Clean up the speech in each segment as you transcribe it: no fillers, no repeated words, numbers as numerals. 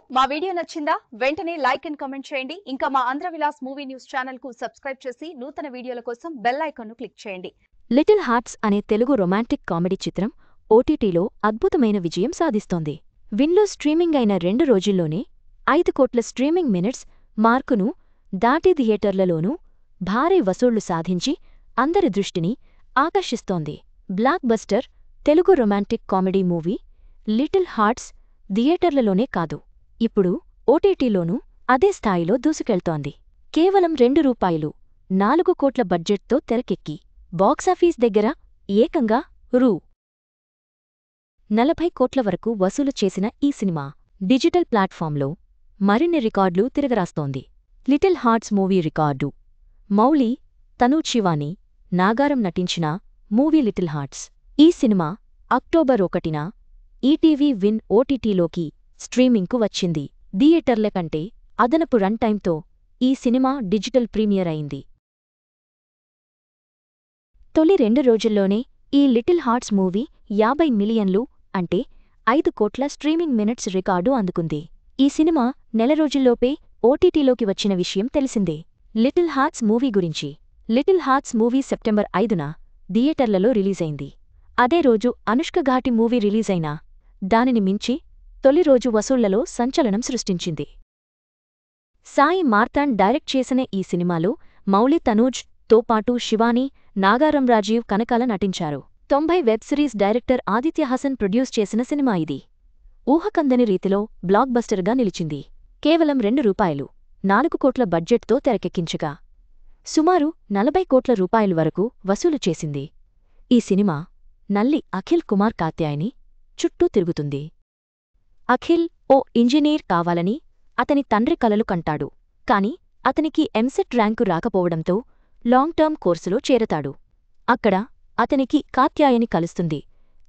మా వీడియో నచ్చిందా? వెంటనే లైక్ అండ్ కామెంట్ చేయండి. ఇంకా మా Andhra Vilas movie news channel కు సబ్స్క్రైబ్ చేసి నూతన వీడియోల కోసం బెల్ ఐకాన్ ను క్లిక్ చేయండి. లిటిల్ హార్ట్స్ అనే తెలుగు రొమాంటిక్ కామెడీ చిత్రం ఓటీటీలో అద్భుతమైన విజయం సాధిస్తోంది. విన్లో స్ట్రీమింగ్ అయిన 2 రోజుల్లోనే 5 కోట్ల స్ట్రీమింగ్ మినిట్స్ మార్కును దాటి థియేటర్లలోనూ భారీ వసూళ్లు సాధించి అందరి దృష్టిని ఆకర్షిస్తోంది. Blockbuster Telugu romantic comedy movie little hearts థియేటర్లలోనే కాదు, ఇప్పుడు ఓటీటీలోనూ అదే స్థాయిలో దూసుకెళ్తోంది. కేవలం ₹4 కోట్ల బడ్జెట్తో తెరకెక్కి బాక్సాఫీస్ దగ్గర ఏకంగా రూ. 40 కోట్ల వరకు వసూలు చేసిన ఈ సినిమా డిజిటల్ ప్లాట్ఫామ్లో మరిన్ని రికార్డులు తిరగరాస్తోంది. Little hearts movie record. Mouli, Tanuj Shivani, Nagaram నటించిన మూవీ లిటిల్ హార్ట్స్. ఈ సినిమా అక్టోబర్ 1న ఈటీవీ విన్ ఓటీటీలోకి స్ట్రీమింగ్కు వచ్చింది. థియేటర్ల కంటే అదనపు రన్ టైంతో ఈ సినిమా డిజిటల్ ప్రీమియర్ అయింది. తొలి 2 రోజుల్లోనే ఈ లిటిల్ హార్ట్స్ మూవీ 50 మిలియన్లు అంటే 5 కోట్ల స్ట్రీమింగ్ మినిట్స్ రికార్డు అందుకుంది. ఈ సినిమా నెల రోజుల్లోపే ఓటీటీలోకి వచ్చిన విషయం తెలిసిందే. లిటిల్ హార్ట్స్ మూవీ గురించి. లిటిల్ హార్ట్స్ మూవీ సెప్టెంబర్ 5న థియేటర్లలో రిలీజైంది. అదే రోజు అనుష్క ఘాటి మూవీ రిలీజైనా దానిని మించి తొలి రోజు వసూళ్లలో సంచలనం సృష్టించింది. సాయి మార్తాండ్ డైరెక్ట్ చేసిన ఈ సినిమాలో మౌలి, తనూజ్ తో పాటు శివాని, నాగారం, రాజీవ్ కనకాల నటించారు. 90 web series director Aditya Hasan produce చేసిన సినిమా ఇది. ఊహకందని రీతిలో బ్లాక్ బస్టర్గా నిలిచింది. కేవలం ₹4 కోట్ల బడ్జెట్తో తెరకెక్కించగా సుమారు 40 కోట్ల రూపాయల వరకు వసూలు చేసింది. ఈ సినిమా నల్లి అఖిల్ కుమార్ కాత్యాయని చుట్టూ తిరుగుతుంది. అఖిల్ ఓ ఇంజనీర్ కావాలని అతని తండ్రి కలలు కంటాడు. కాని అతనికి ఎంసెట్ ర్యాంకు రాకపోవడంతో లాంగ్ టర్మ్ కోర్సులో చేరతాడు. అక్కడ అతనికి కాత్యాయని కలుస్తుంది.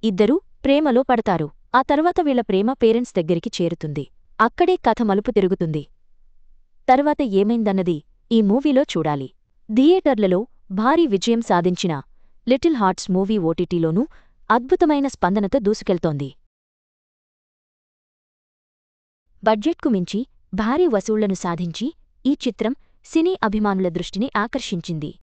ఇద్దరూ ప్రేమలో పడతారు. ఆ తర్వాత వీళ్ల ప్రేమ పేరెంట్స్ దగ్గరికి చేరుతుంది. అక్కడే కథ మలుపు తిరుగుతుంది. తర్వాత ఏమైందన్నది ఈ మూవీలో చూడాలి. థియేటర్లలో భారీ విజయం సాధించిన లిటిల్ హార్ట్స్ మూవీ ఓటీటీలోనూ అద్భుతమైన స్పందనతో దూసుకెళ్తోంది. బడ్జెట్కు మించి భారీ వసూళ్లను సాధించి ఈ చిత్రం సినీ అభిమానుల దృష్టిని ఆకర్షించింది.